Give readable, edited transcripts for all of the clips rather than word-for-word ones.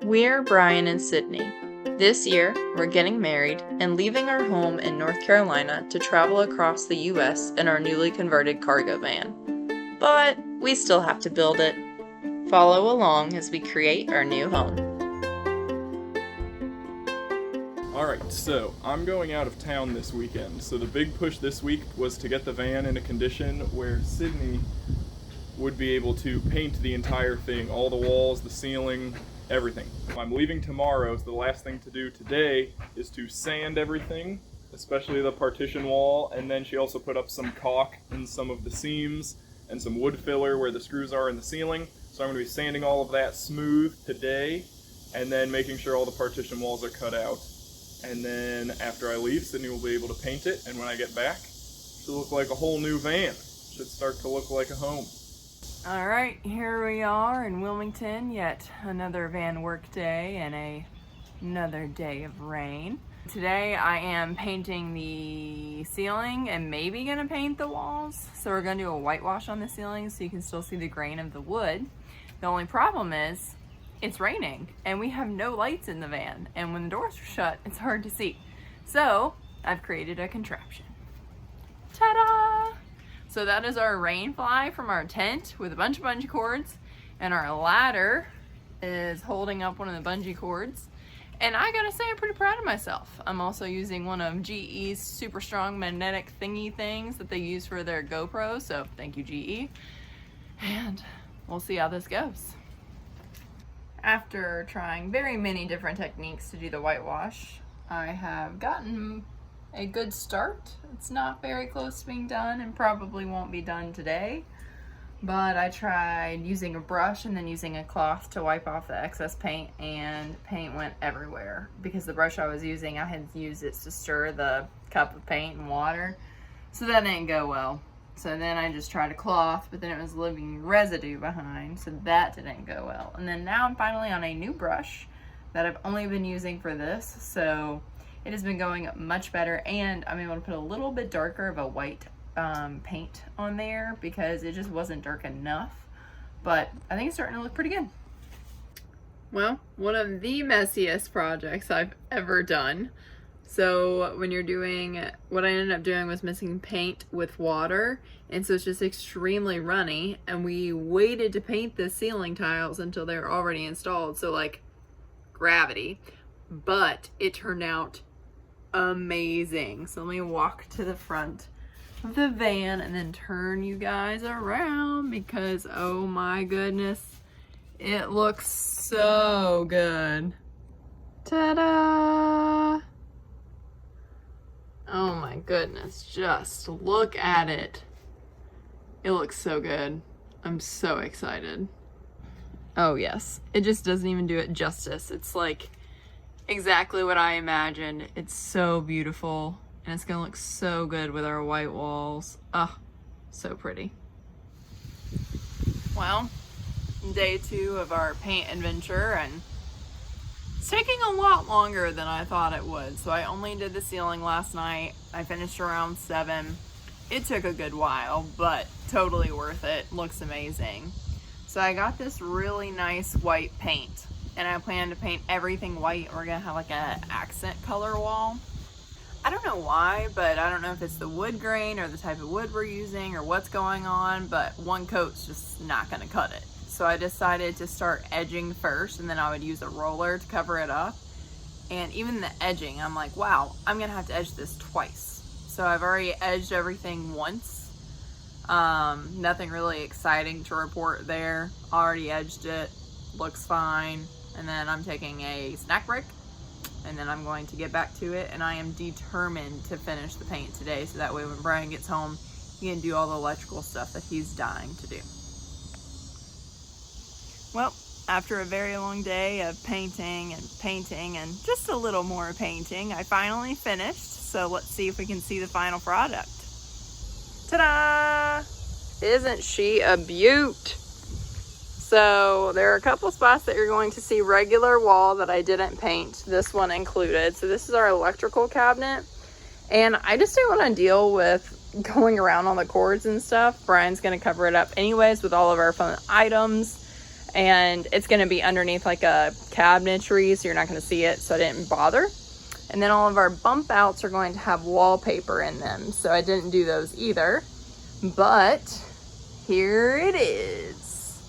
We're Bryan and Sydney. This year, we're getting married and leaving our home in North Carolina to travel across the U.S. in our newly converted cargo van. But we still have to build it. Follow along as we create our new home. Alright, so I'm going out of town this weekend, so the big push this week was to get the van in a condition where Sydney would be able to paint the entire thing, all the walls, the ceiling, everything. I'm leaving tomorrow, so the last thing to do today is to sand everything, especially the partition wall, and then she also put up some caulk in some of the seams and some wood filler where the screws are in the ceiling. So I'm going to be sanding all of that smooth today and then making sure all the partition walls are cut out. And then after I leave, Sydney will be able to paint it, and when I get back, it'll look like a whole new van. Should start to look like a home. All right, here we are in Wilmington, yet another van work day and another day of rain. Today I am painting the ceiling and maybe gonna paint the walls. So we're gonna do a whitewash on the ceiling so you can still see the grain of the wood. The only problem is it's raining and we have no lights in the van, and when the doors are shut, it's hard to see. So I've created a contraption. Ta-da! So that is our rain fly from our tent with a bunch of bungee cords, and our ladder is holding up one of the bungee cords. And I gotta say, I'm pretty proud of myself. I'm also using one of GE's super strong magnetic thingy things that they use for their GoPros, so thank you, GE. And we'll see how this goes. After trying very many different techniques to do the whitewash, I have gotten a good start. It's not very close to being done and probably won't be done today, but I tried using a brush and then using a cloth to wipe off the excess paint, and paint went everywhere because the brush I was using, I had used it to stir the cup of paint and water, so that didn't go well. So then I just tried a cloth, but then it was leaving residue behind, so that didn't go well. And then now I'm finally on a new brush that I've only been using for this, so it has been going much better, and I'm able to put a little bit darker of a white paint on there because it just wasn't dark enough, but I think it's starting to look pretty good. Well, one of the messiest projects I've ever done. So when you're doing, what I ended up doing was mixing paint with water, and so it's just extremely runny, and we waited to paint the ceiling tiles until they were already installed, so like gravity, but it turned out amazing. So let me walk to the front of the van and then turn you guys around because oh my goodness, it looks so good. Ta-da! Oh my goodness, just look at it. It looks so good. I'm so excited. Oh yes, it just doesn't even do it justice. It's like exactly what I imagined. It's so beautiful, and it's gonna look so good with our white walls. Oh, so pretty. Well, day 2 of our paint adventure, and it's taking a lot longer than I thought it would. So I only did the ceiling last night. I finished around 7. It took a good while, but totally worth it. Looks amazing. So I got this really nice white paint, and I plan to paint everything white. We're gonna have like an accent color wall. I don't know why, but I don't know if it's the wood grain or the type of wood we're using or what's going on, but one coat's just not gonna cut it. So I decided to start edging first, and then I would use a roller to cover it up. And even the edging, I'm like, wow, I'm gonna have to edge this twice. So I've already edged everything once. Nothing really exciting to report there. Already edged it, looks fine. And then I'm taking a snack break, and then I'm going to get back to it, and I am determined to finish the paint today so that way when Bryan gets home, he can do all the electrical stuff that he's dying to do. Well, after a very long day of painting and just a little more painting, I finally finished. So let's see if we can see the final product. Ta-da! Isn't she a beaut? So there are a couple spots that you're going to see regular wall that I didn't paint, this one included. So this is our electrical cabinet, and I just didn't want to deal with going around on the cords and stuff. Bryan's going to cover it up anyways with all of our fun items. and it's going to be underneath like a cabinetry, so you're not going to see it, so I didn't bother. And then all of our bump outs are going to have wallpaper in them, so I didn't do those either. But here it is.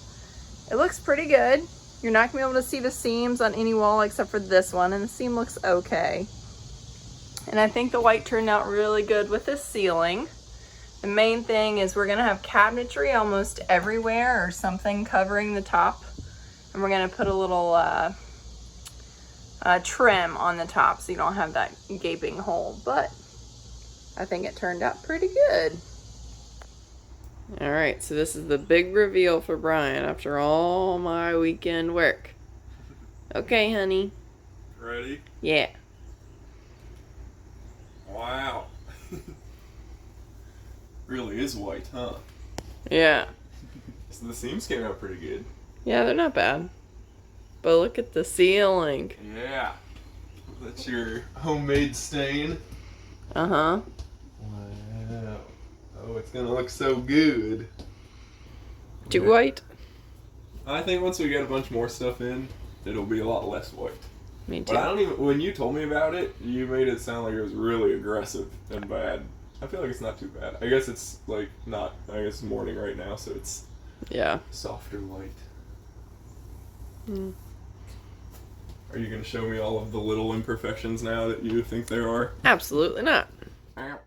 It looks pretty good. You're not going to be able to see the seams on any wall except for this one, and the seam looks okay. And I think the white turned out really good with the ceiling. The main thing is we're going to have cabinetry almost everywhere, or something covering the top. And we're going to put a little trim on the top so you don't have that gaping hole. But I think it turned out pretty good. All right, so this is the big reveal for Bryan after all my weekend work. Okay, honey. Ready? Yeah. Wow. Really is white, huh? Yeah. So the seams came out pretty good. Yeah, they're not bad. But look at the ceiling. Yeah. That's your homemade stain. Uh-huh. Wow. Oh, it's gonna look so good. Too white? I think once we get a bunch more stuff in, it'll be a lot less white. Me too. But I don't even, when you told me about it, you made it sound like it was really aggressive and bad. I feel like it's not too bad. I guess it's like not, I guess it's morning right now, so it's Yeah. softer light. Mm. Are you going to show me all of the little imperfections now that you think there are? Absolutely not. Ow.